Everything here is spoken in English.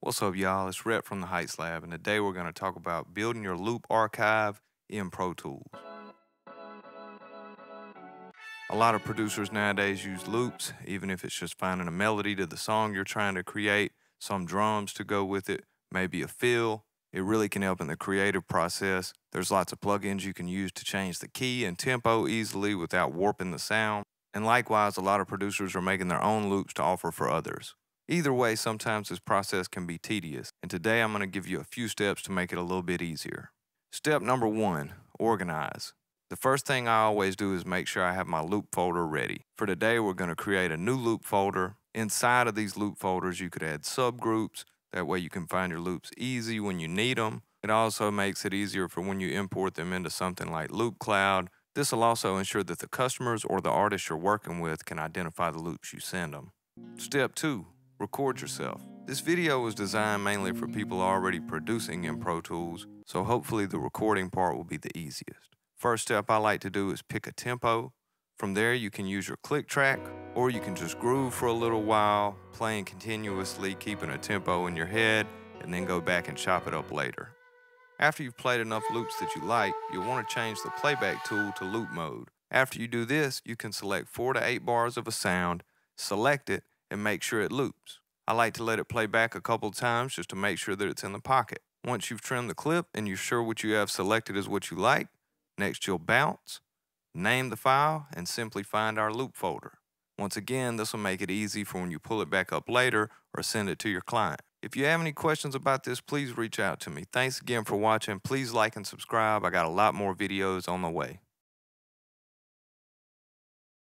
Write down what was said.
What's up, y'all? It's Rhett from the Heights Lab, and today we're going to talk about building your loop archive in Pro Tools. A lot of producers nowadays use loops, even if it's just finding a melody to the song you're trying to create, some drums to go with it, maybe a fill. It really can help in the creative process. There's lots of plugins you can use to change the key and tempo easily without warping the sound. And likewise, a lot of producers are making their own loops to offer for others. Either way, sometimes this process can be tedious, and today I'm going to give you a few steps to make it a little bit easier. Step number 1, organize. The first thing I always do is make sure I have my loop folder ready. For today, we're going to create a new loop folder. Inside of these loop folders, you could add subgroups. That way you can find your loops easy when you need them. It also makes it easier for when you import them into something like Loop Cloud. This will also ensure that the customers or the artists you're working with can identify the loops you send them. Step 2. Record yourself. This video was designed mainly for people already producing in Pro Tools, so hopefully the recording part will be the easiest. First step I like to do is pick a tempo. From there you can use your click track, or you can just groove for a little while, playing continuously, keeping a tempo in your head, and then go back and chop it up later. After you've played enough loops that you like, you'll want to change the playback tool to loop mode. After you do this, you can select 4 to 8 bars of a sound, select it, and make sure it loops. I like to let it play back a couple times just to make sure that it's in the pocket. Once you've trimmed the clip and you're sure what you have selected is what you like, next you'll bounce, name the file, and simply find our loop folder. Once again, this will make it easy for when you pull it back up later or send it to your client. If you have any questions about this, please reach out to me. Thanks again for watching. Please like and subscribe. I got a lot more videos on the way.